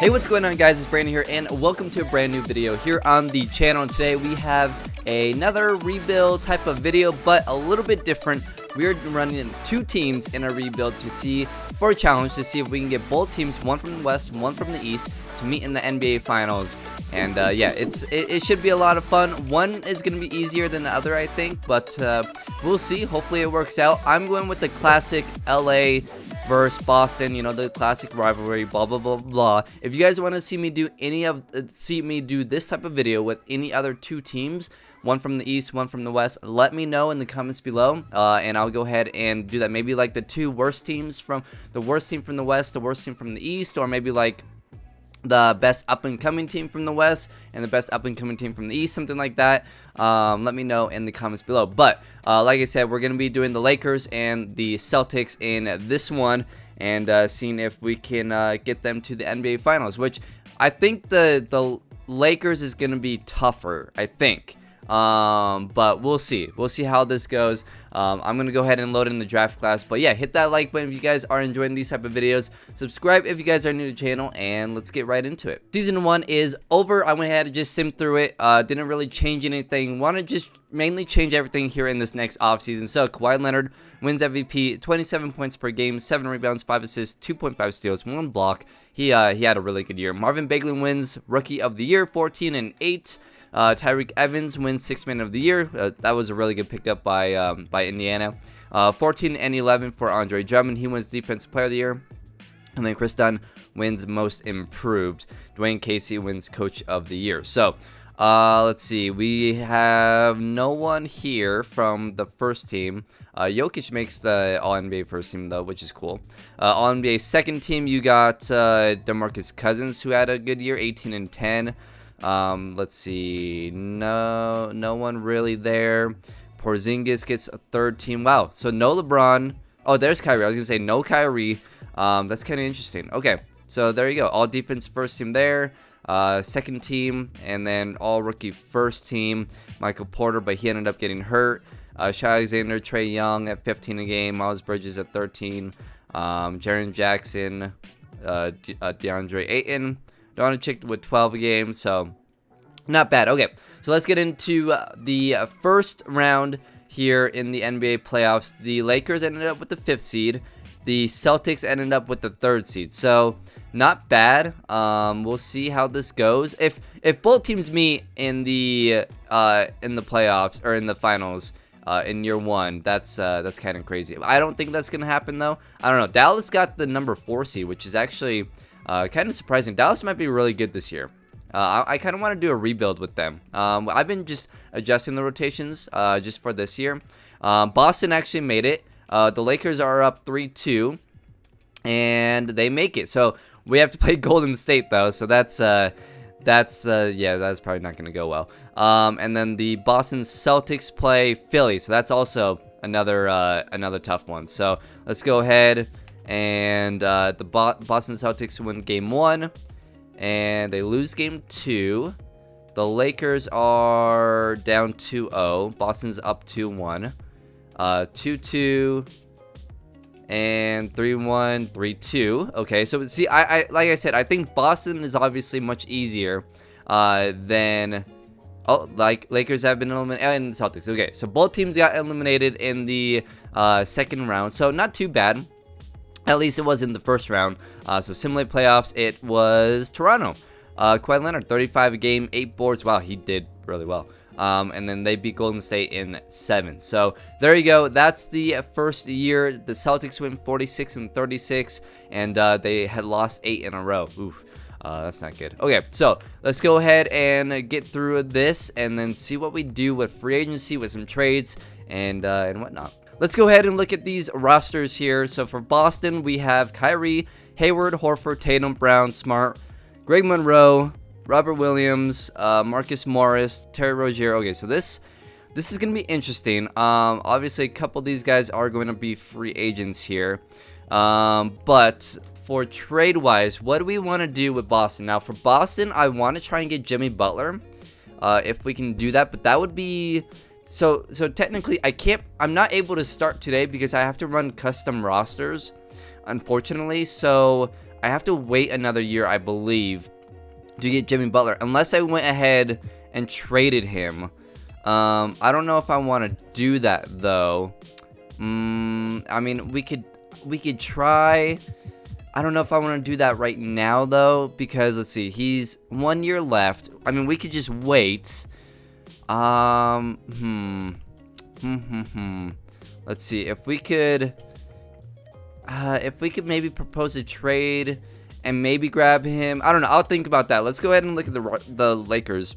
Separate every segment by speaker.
Speaker 1: Hey, what's going on, guys? It's Brandon here, and welcome to a brand new video here on the channel. And today we have another rebuild type of video, but a little bit different. We are running two teams in a rebuild to see, for a challenge, to see if we can get both teams, one from the West, one from the East, to meet in the NBA Finals. And yeah, it should be a lot of fun. One is going to be easier than the other, I think, but we'll see. Hopefully it works out. I'm going with the classic LA versus Boston, you know, the classic rivalry, blah blah blah blah. If you guys want to see me do this type of video with any other two teams, one from the East, one from the West, let me know in the comments below, and I'll go ahead and do that. Maybe like the two worst teams from the worst team from the West, the worst team from the East, or maybe like the best up-and-coming team from the West and the best up-and-coming team from the East, something like that. Let me know in the comments below. But like I said, we're going to be doing the Lakers and the Celtics in this one, and seeing if we can get them to the NBA Finals, which I think the Lakers is going to be tougher, I think. But we'll see how this goes. I'm gonna go ahead and load in the draft class, but yeah, hit that like button if you guys are enjoying these type of videos. Subscribe if you guys are new to the channel, and let's get right into it. Season 1 is over. I went ahead and just simmed through it. Didn't really change anything. Want to just mainly change everything here in this next offseason. So Kawhi Leonard wins MVP, 27 points per game, 7 rebounds, 5 assists, 2.5 steals, 1 block. He had a really good year. Marvin Bagley wins Rookie of the Year, 14 and 8. Tyreke Evans wins 6th Man of the Year. That was a really good pickup by Indiana. 14 and 11 for Andre Drummond. He wins Defensive Player of the Year. And then Chris Dunn wins Most Improved. Dwayne Casey wins Coach of the Year. So, let's see. We have no one here from the first team. Jokic makes the All-NBA first team, though, which is cool. All-NBA second team, you got DeMarcus Cousins, who had a good year, 18 and 10. Let's see, no one really there. Porzingis gets a third team. Wow, so no LeBron. Oh, there's Kyrie. I was gonna say no Kyrie. That's kind of interesting. Okay, so there you go. All defense first team there. Second team, and then all rookie first team. Michael Porter, but he ended up getting hurt. Shai Alexander, Trae Young at 15 a game. Miles Bridges at 13. Jaren Jackson, DeAndre Ayton, Doncic with 12 a game, so not bad. Okay, so let's get into the first round here in the NBA playoffs. The Lakers ended up with the 5th seed. The Celtics ended up with the 3rd seed, so not bad. We'll see how this goes. If both teams meet in the playoffs or in the finals in year 1, that's kind of crazy. I don't think that's gonna happen though. I don't know. Dallas got the number 4 seed, which is actually kind of surprising. Dallas might be really good this year. I kind of want to do a rebuild with them. I've been just adjusting the rotations just for this year. Boston actually made it. The Lakers are up 3-2, and they make it. So we have to play Golden State though. So that's probably not going to go well. And then the Boston Celtics play Philly. So that's also another tough one. So let's go ahead. And the Boston Celtics win game 1, and they lose game 2. The Lakers are down 2-0. Boston's up 2-1. 2-2 and 3-1, 3-2. Okay, so see, I like I said, I think Boston is obviously much easier than like Lakers have been eliminated, and Celtics. Okay, so both teams got eliminated in the second round, so not too bad. At least it was in the first round. So simulate playoffs, it was Toronto. Kawhi Leonard, 35 a game, 8 boards. Wow, he did really well. And then they beat Golden State in 7. So there you go. That's the first year. The Celtics win 46 and 36, and they had lost 8 in a row. Oof. That's not good. Okay, so let's go ahead and get through this, and then see what we do with free agency, with some trades, and whatnot. Let's go ahead and look at these rosters here. So for Boston, we have Kyrie, Hayward, Horford, Tatum, Brown, Smart, Greg Monroe, Robert Williams, Marcus Morris, Terry Rozier. Okay, so this is going to be interesting. Obviously, a couple of these guys are going to be free agents here. But for trade-wise, what do we want to do with Boston? Now, for Boston, I want to try and get Jimmy Butler, if we can do that. But that would be... So technically, I'm not able to start today because I have to run custom rosters, unfortunately. So I have to wait another year, I believe, to get Jimmy Butler, unless I went ahead and traded him. I don't know if I want to do that though. I mean, we could try. I don't know if I want to do that right now though, because let's see, he's 1 year left. I mean, we could just wait. Let's see if we could maybe propose a trade and maybe grab him. I don't know. I'll think about that. Let's go ahead and look at the Lakers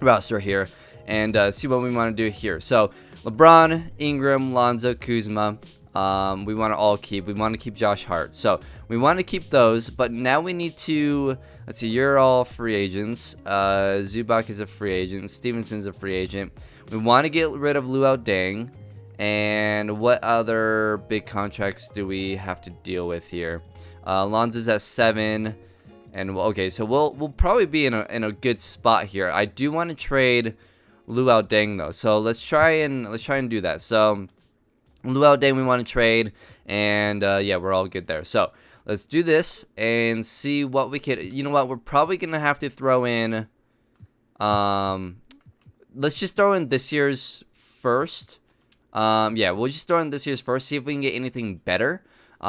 Speaker 1: roster here and see what we want to do here. So LeBron, Ingram, Lonzo, Kuzma. We want to all keep. We want to keep Josh Hart. So we want to keep those. But now we need to. Let's see. You're all free agents. Zubac is a free agent. Stevenson's a free agent. We want to get rid of Luol Deng. And what other big contracts do we have to deal with here? Lonzo's at 7, and okay, so we'll probably be in a good spot here. I do want to trade Luol Deng though, so let's try and do that. So Luol Deng we want to trade, and yeah, we're all good there. So let's do this and see what we could. You know what? We're probably gonna have to throw in. Let's just throw in this year's first. Yeah, we'll just throw in this year's first, see if we can get anything better.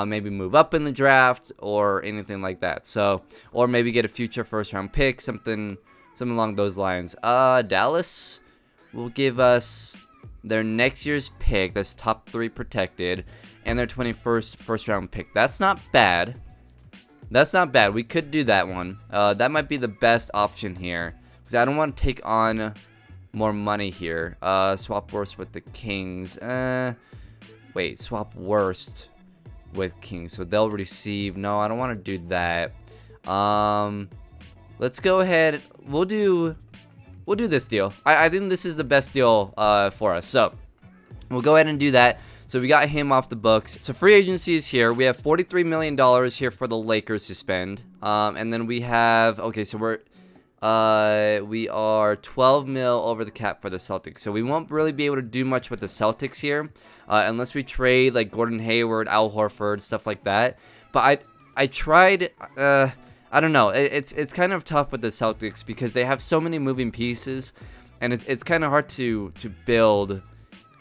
Speaker 1: Maybe move up in the draft or anything like that. So, or maybe get a future first round pick, something along those lines. Dallas will give us their next year's pick, that's top 3 protected, and their 21st first round pick. That's not bad. That's not bad. We could do that one. That might be the best option here, because I don't want to take on more money here. Swap worst with the Kings. Wait, swap worst with Kings, so they'll receive. No, I don't want to do that. Let's go ahead. We'll do this deal. I think this is the best deal for us. So we'll go ahead and do that. So we got him off the books. So free agency is here. We have $43 million here for the Lakers to spend. And then we have, okay, so we are 12 mil over the cap for the Celtics. So we won't really be able to do much with the Celtics here, unless we trade like Gordon Hayward, Al Horford, stuff like that. But I tried, I don't know. It's kind of tough with the Celtics because they have so many moving pieces, and it's kind of hard to build.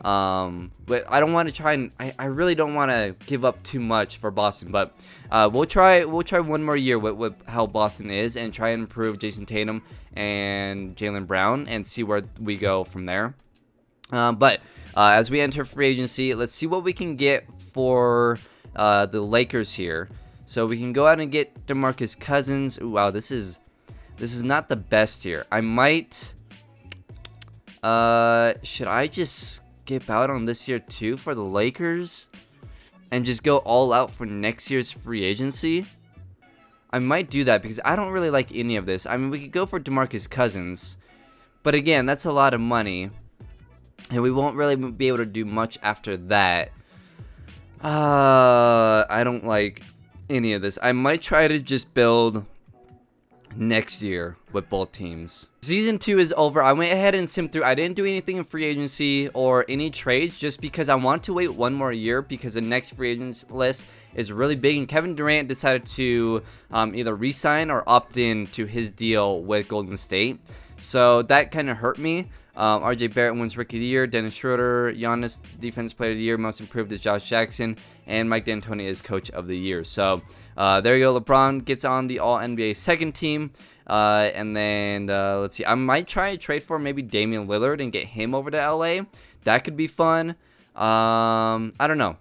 Speaker 1: But I don't want to try and I really don't want to give up too much for Boston, but we'll try one more year with how Boston is and try and improve Jason Tatum and Jaylen Brown and see where we go from there. But as we enter free agency, let's see what we can get for the Lakers here. So we can go out and get DeMarcus Cousins. Ooh, wow, this is not the best here. I might should I just skip out on this year too for the Lakers and just go all out for next year's free agency? I might do that because I don't really like any of this. I mean, we could go for DeMarcus Cousins, but again, that's a lot of money, and we won't really be able to do much after that. I don't like any of this. I might try to just build next year with both teams. Season 2 is over. I went ahead and simmed through. I didn't do anything in free agency or any trades just because I want to wait one more year because the next free agents list is really big, and Kevin Durant decided to either re-sign or opt in to his deal with Golden State. So that kind of hurt me. RJ Barrett wins Rookie of the Year. Dennis Schroeder, Giannis Defensive Player of the Year. Most Improved is Josh Jackson. And Mike D'Antoni is Coach of the Year. So there you go. LeBron gets on the All-NBA second team. And then let's see. I might try and trade for maybe Damian Lillard and get him over to LA. That could be fun. I don't know.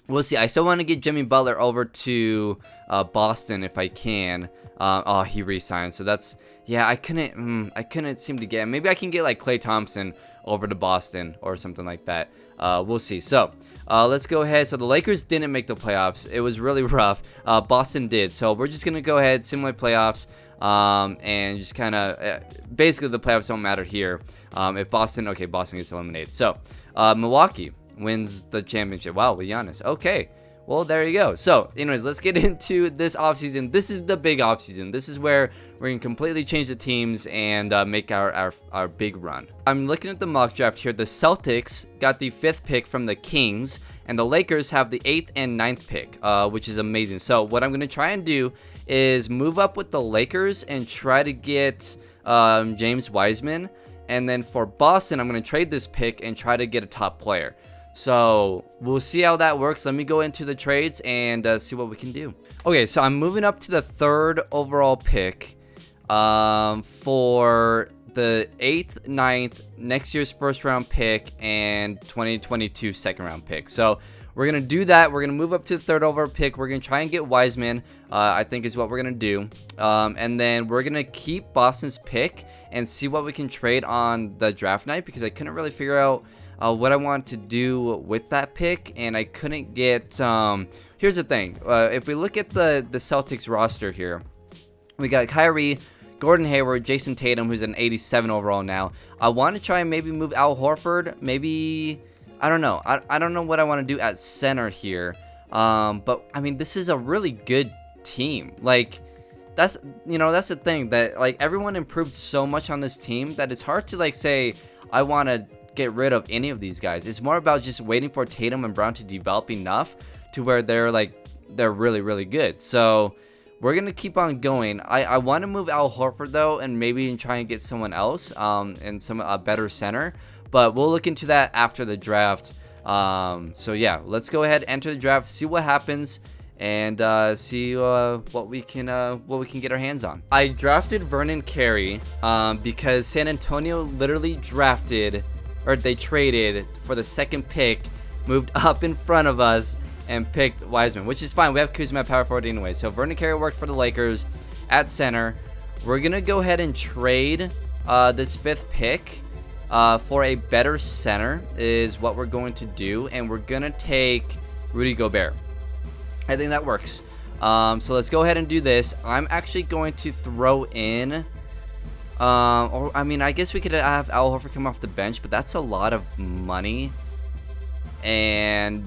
Speaker 1: We'll see. I still want to get Jimmy Butler over to Boston if I can. Oh, he re-signed. So that's, yeah, I couldn't seem to get. Maybe I can get like Klay Thompson over to Boston or something like that. We'll see. So let's go ahead. So the Lakers didn't make the playoffs. It was really rough. Boston did. So we're just gonna go ahead, simulate playoffs, and just kind of basically the playoffs don't matter here. If Boston gets eliminated. So Milwaukee wins the championship. Wow, with Giannis. Okay. Well, there you go. So, anyways, let's get into this offseason. This is the big offseason. This is where we're going to completely change the teams and make our big run. I'm looking at the mock draft here. The Celtics got the 5th pick from the Kings, and the Lakers have the 8th and 9th pick, which is amazing. So what I'm going to try and do is move up with the Lakers and try to get James Wiseman. And then for Boston, I'm going to trade this pick and try to get a top player. So we'll see how that works. Let me go into the trades and see what we can do. Okay, so I'm moving up to the 3rd overall pick for the 8th, 9th, next year's 1st round pick, and 2022 2nd round pick. So we're going to do that. We're going to move up to the 3rd overall pick. We're going to try and get Wiseman, I think is what we're going to do. And then we're going to keep Boston's pick and see what we can trade on the draft night, because I couldn't really figure out what I want to do with that pick, and I couldn't get... here's the thing. If we look at the Celtics roster here, we got Kyrie, Gordon Hayward, Jason Tatum, who's an 87 overall now. I want to try and maybe move Al Horford. Maybe, I don't know. I don't know what I want to do at center here. But, I mean, this is a really good team. Like, that's the thing. That, like, everyone improved so much on this team that it's hard to, like, say, I want to get rid of any of these guys. It's more about just waiting for Tatum and Brown to develop enough to where they're really, really good. So we're going to keep on going. I want to move Al Horford, though, and maybe try and get someone else and a better center. But we'll look into that after the draft. So, yeah, let's go ahead, enter the draft, see what happens, and see what we can get our hands on. I drafted Vernon Carey because San Antonio literally they traded for the 2nd pick, moved up in front of us, and picked Wiseman, which is fine. We have Kuzma at power forward anyway. So Vernon Carey worked for the Lakers at center. We're going to go ahead and trade this 5th pick for a better center is what we're going to do. And we're going to take Rudy Gobert. I think that works. So let's go ahead and do this. I'm actually going to throw in... or I mean, I guess we could have Al Horford come off the bench, but that's a lot of money. And...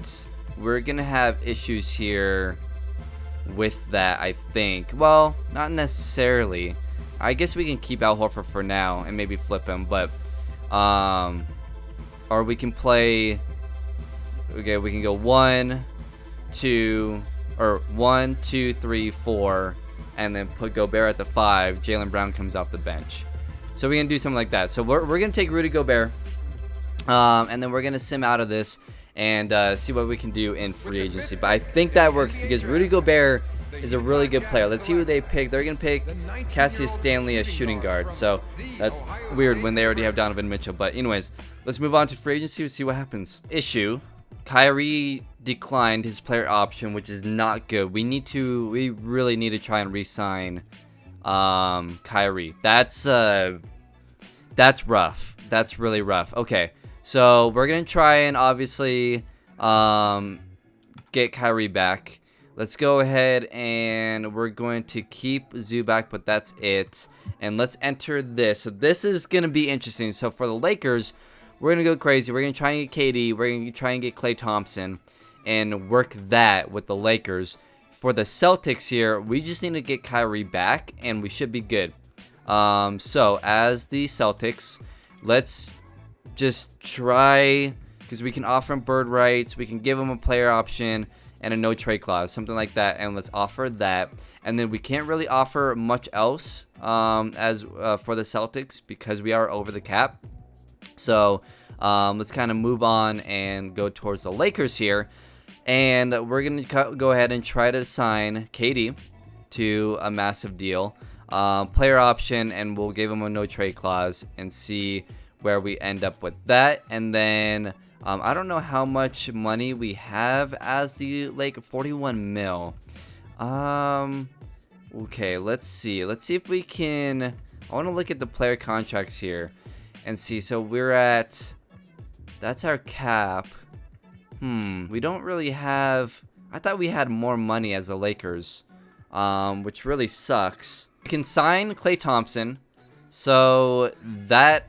Speaker 1: we're going to have issues here with that, I think. Well, not necessarily. I guess we can keep Al Horford for now and maybe flip him. But, or we can play... okay, we can go 1, 2, 3, 4. And then put Gobert at the 5. Jaylen Brown comes off the bench. So we can do something like that. So we're going to take Rudy Gobert. And then we're going to sim out of this. And see what we can do in free agency. But I think that works because Rudy Gobert is a really good player. Let's see who they pick. They're going to pick Cassius Stanley as shooting guard. So that's weird when they already have Donovan Mitchell. But anyways, let's move on to free agency and see what happens. Issue. Kyrie declined his player option, which is not good. We really need to try and re-sign Kyrie. That's rough. That's really rough. Okay. So we're going to try and obviously get Kyrie back. Let's go ahead and we're going to keep Zubac, but that's it. And let's enter this. So this is going to be interesting. So for the Lakers, we're going to go crazy. We're going to try and get KD. We're going to try and get Klay Thompson and work that with the Lakers. For the Celtics here, we just need to get Kyrie back and we should be good. So as the Celtics, let's just try, because we can offer him bird rights, we can give him a player option and a no trade clause, something like that, and let's offer that. And then we can't really offer much else as for the Celtics because we are over the cap. So let's kind of move on and go towards the Lakers here, and we're gonna go ahead and try to sign KD to a massive deal, player option, and we'll give him a no trade clause and see where we end up with that. And then I don't know how much money we have as the Lake. 41 mil. Okay, let's see if we can. I want to look at the player contracts here and see. So we're at, that's our cap. We don't really have, I thought we had more money as the Lakers, which really sucks. We can sign Klay Thompson, so that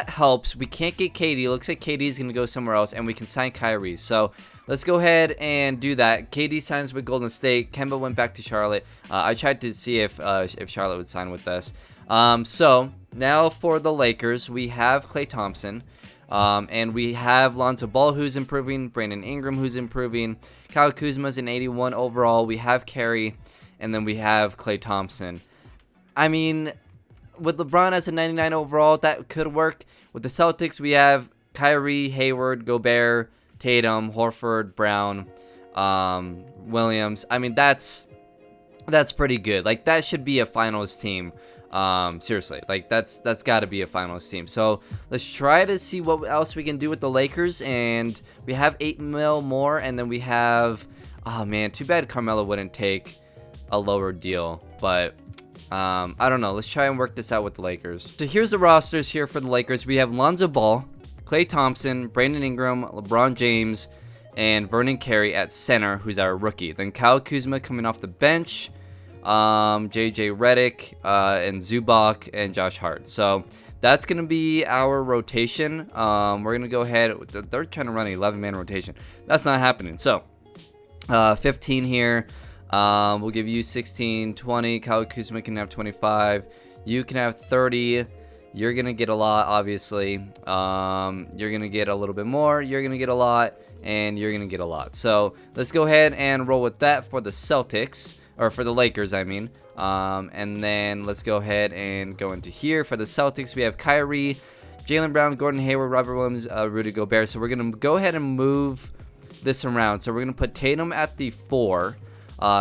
Speaker 1: helps. We can't get KD. Looks like KD is going to go somewhere else, and we can sign Kyrie. So let's go ahead and do that. KD signs with Golden State. Kemba went back to Charlotte. I tried to see if Charlotte would sign with us. So now for the Lakers, we have Klay Thompson. And we have Lonzo Ball, who's improving, Brandon Ingram, who's improving, Kyle Kuzma's an 81 overall, we have Carey, and then we have Klay Thompson. I mean, with LeBron as a 99 overall, that could work. With the Celtics, we have Kyrie, Hayward, Gobert, Tatum, Horford, Brown, Williams. I mean, that's pretty good. Like, that should be a finals team. Seriously, like that's got to be a finals team. So let's try to see what else we can do with the Lakers. And we have 8 mil more, and then we have, oh man, too bad Carmelo wouldn't take a lower deal, but I don't know. Let's try and work this out with the Lakers. So here's the rosters here for the Lakers. We have Lonzo Ball, Klay Thompson, Brandon Ingram, LeBron James, and Vernon Carey at center, who's our rookie. Then Kyle Kuzma coming off the bench, JJ Redick, and Zubac, and Josh Hart. So that's going to be our rotation. We're going to go ahead. They're trying to run an 11-man rotation. That's not happening. So 15 here. We'll give you 16, 20. Kyle Kuzma can have 25. You can have 30. You're going to get a lot, obviously. You're going to get a little bit more. You're going to get a lot. And you're going to get a lot. So let's go ahead and roll with that for the Celtics. Or for the Lakers, I mean. And then let's go ahead and go into here. For the Celtics, we have Kyrie, Jaylen Brown, Gordon Hayward, Robert Williams, Rudy Gobert. So we're going to go ahead and move this around. So we're going to put Tatum at the 4.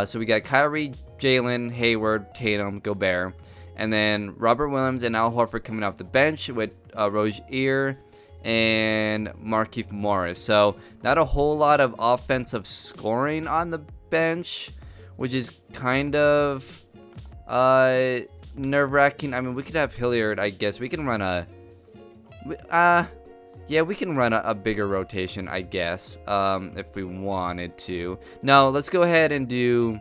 Speaker 1: So we got Kyrie, Jaylen, Hayward, Tatum, Gobert. And then Robert Williams and Al Horford coming off the bench with Rozier and Markieff Morris. So not a whole lot of offensive scoring on the bench, which is kind of nerve-wracking. I mean, we could have Hilliard, I guess. We can run a... yeah, we can run a bigger rotation, I guess, if we wanted to. No, let's go ahead and do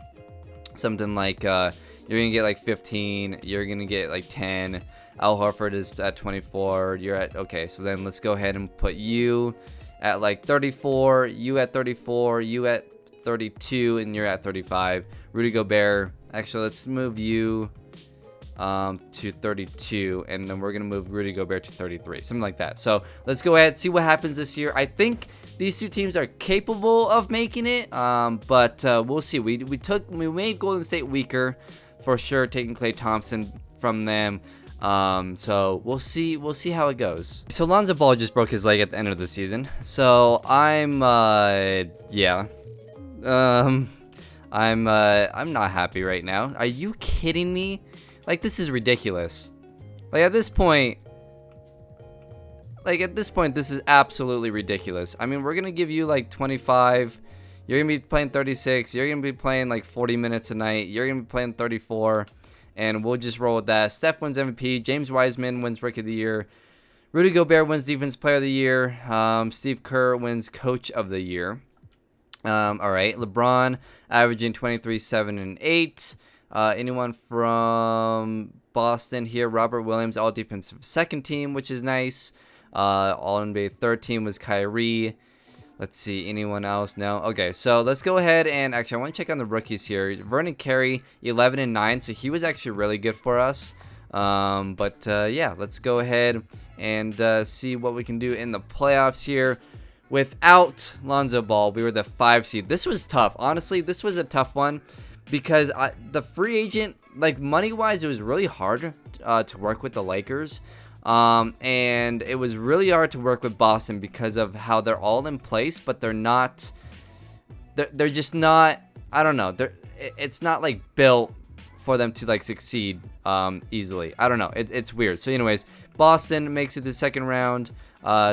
Speaker 1: something like... you're going to get like 15. You're going to get like 10. Al Horford is at 24. You're at... Okay, so then let's go ahead and put you at like 34. You at 34. You at 32, and you're at 35. Rudy Gobert, actually let's move you to 32, and then we're gonna move Rudy Gobert to 33, something like that. So let's go ahead, see what happens this year. I think these two teams are capable of making it, but we'll see. We made Golden State weaker for sure, taking Klay Thompson from them. So we'll see how it goes. So Lonzo Ball just broke his leg at the end of the season, so I'm yeah. I'm not happy right now. Are you kidding me? Like, this is ridiculous. Like, at this point, this is absolutely ridiculous. I mean, we're gonna give you like 25. You're gonna be playing 36. You're gonna be playing like 40 minutes a night. You're gonna be playing 34, and we'll just roll with that. Steph wins MVP. James Wiseman wins Rookie of the Year. Rudy Gobert wins Defensive Player of the Year. Steve Kerr wins Coach of the Year. All right, LeBron averaging 23, 7, and 8. Anyone from Boston here? Robert Williams, all defensive second team, which is nice. All NBA third team was Kyrie. Let's see, anyone else? No. Okay, so let's go ahead and actually I want to check on the rookies here. Vernon Carey, 11 and 9, so he was actually really good for us. Yeah, let's go ahead and see what we can do in the playoffs here. Without Lonzo Ball, we were the 5 seed. This was tough. Honestly, this was a tough one because the free agent, like money-wise, it was really hard to work with the Lakers. And it was really hard to work with Boston because of how they're all in place, but they're not, they're just not, I don't know. It's not like built for them to like succeed easily. I don't know. It's weird. So anyways, Boston makes it to the second round.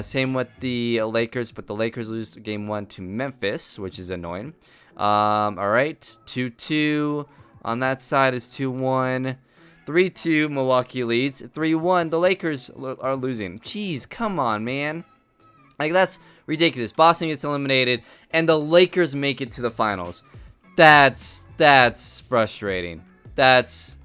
Speaker 1: Same with the Lakers, but the Lakers lose game 1 to Memphis, which is annoying. All right, 2-2 on that side is 2-1. 3-2 Milwaukee leads. 3-1 the Lakers are losing. Jeez, come on, man. Like, that's ridiculous. Boston gets eliminated, and the Lakers make it to the finals. That's frustrating. That's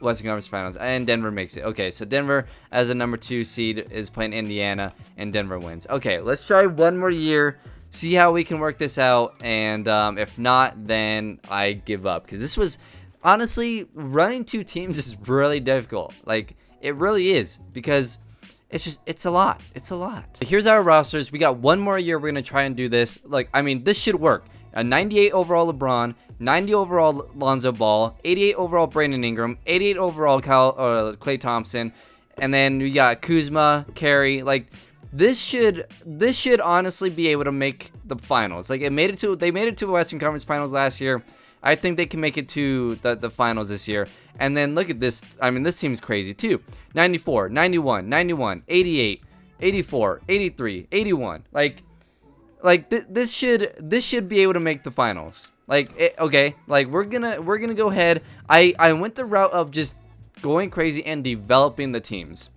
Speaker 1: Western Conference Finals, and Denver makes it. Okay, so Denver as a number 2 seed is playing Indiana, and Denver wins. Okay, let's try one more year, see how we can work this out, and if not, then I give up, because this was, honestly, running 2 teams is really difficult. Like, it really is, because it's a lot. It's a lot. Here's our rosters. We got one more year. We're gonna try and do this. Like, I mean, this should work. A 98 overall LeBron, 90 overall Lonzo Ball, 88 overall Brandon Ingram, 88 overall Klay Thompson, and then we got Kuzma, Carey. Like, this should honestly be able to make the finals. Like, they made it to Western Conference Finals last year. I think they can make it to the finals this year. And then look at this. I mean, this team's crazy too. 94, 91, 91, 88, 84, 83, 81. This should be able to make the finals. Okay, like we're gonna go ahead. I went the route of just going crazy and developing the teams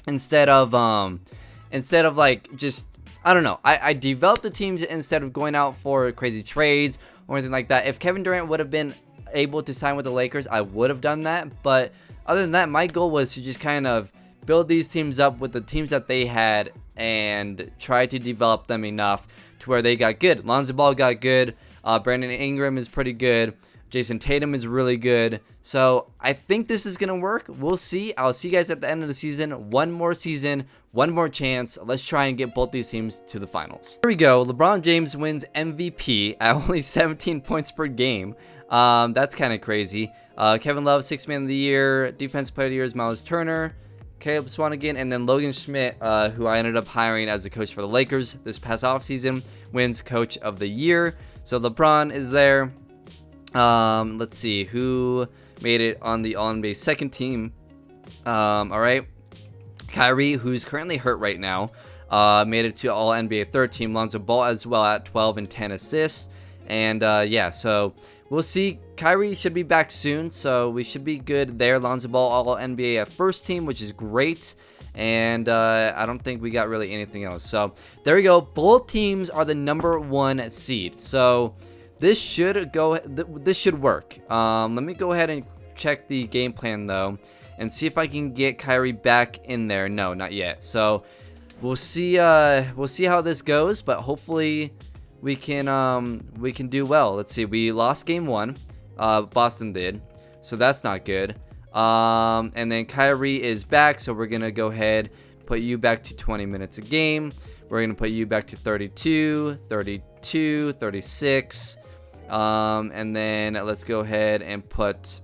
Speaker 1: instead of like just, I don't know. I developed the teams instead of going out for crazy trades or anything like that. If Kevin Durant would have been able to sign with the Lakers, I would have done that. But other than that, my goal was to just kind of build these teams up with the teams that they had and try to develop them enough to where they got good. Lonzo Ball got good. Brandon Ingram is pretty good. Jason Tatum is really good. So I think this is going to work. We'll see. I'll see you guys at the end of the season. One more season, one more chance. Let's try and get both these teams to the finals. Here we go. LeBron James wins MVP at only 17 points per game. That's kind of crazy. Kevin Love, 6th Man of the Year. Defensive Player of the Year is Miles Turner. Caleb Swanigan, and then Logan Schmidt, who I ended up hiring as a coach for the Lakers this past offseason, wins Coach of the Year. So LeBron is there. Let's see who made it on the All-NBA second team. All right, Kyrie, who's currently hurt right now, made it to All-NBA third team. Lonzo Ball as well at 12 and 10 assists. And yeah, so we'll see. Kyrie should be back soon, so we should be good there. Lonzo Ball All-NBA at first team, which is great. And I don't think we got really anything else. So there we go. Both teams are the #1 seed. So this should work. Let me go ahead and check the game plan though, and see if I can get Kyrie back in there. No, not yet. So we'll see. We'll see how this goes, but hopefully we can do well. Let's see. We lost game 1. Boston did, so that's not good. And then Kyrie is back, so we're gonna go ahead, put you back to 20 minutes a game. We're gonna put you back to 32, 32, 36. And then let's go ahead and put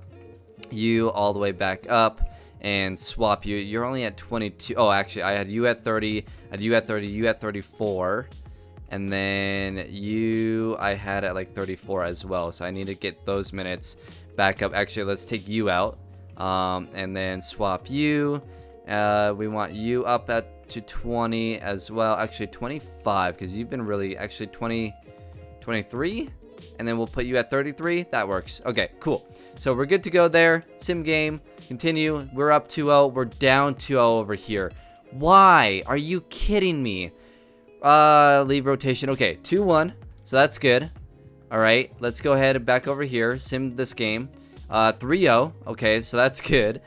Speaker 1: you all the way back up and swap you. You're only at 22. Oh, actually, I had you at 30. I had you at 30. You at 34. And then you, I had at like 34 as well. So I need to get those minutes back up. Actually, let's take you out. And then swap you. We want you up to 20 as well. Actually, 25, because you've been really, actually 23. And then we'll put you at 33. That works. Okay, cool. So we're good to go there. Sim game. Continue. We're up 2-0. We're down 2-0 over here. Why? Are you kidding me? Leave rotation. Okay, 2-1. So that's good. All right, let's go ahead and back over here. Sim this game. 3-0. Okay, so that's good.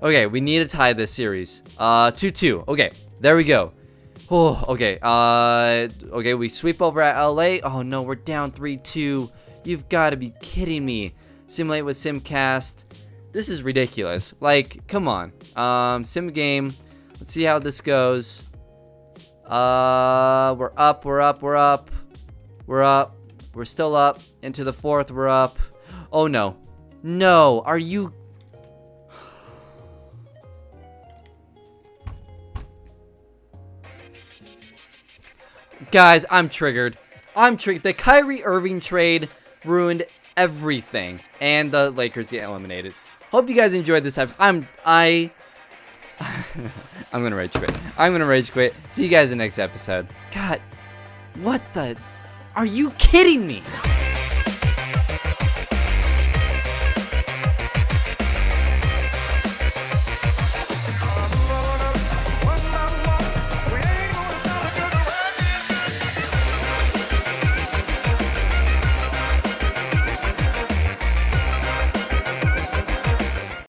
Speaker 1: Okay, we need to tie this series. 2-2. Okay, there we go. Oh, okay. Okay, we sweep over at LA. Oh no, we're down 3-2. You've got to be kidding me. Simulate with Simcast. This is ridiculous. Like, come on. Sim game. Let's see how this goes. We're up. We're still up. Into the 4th, we're up. Oh no. No, are you... Guys, I'm triggered. The Kyrie Irving trade ruined everything. And the Lakers get eliminated. Hope you guys enjoyed this episode. I'm gonna rage quit. See you guys in the next episode. God, what the... Are you kidding me?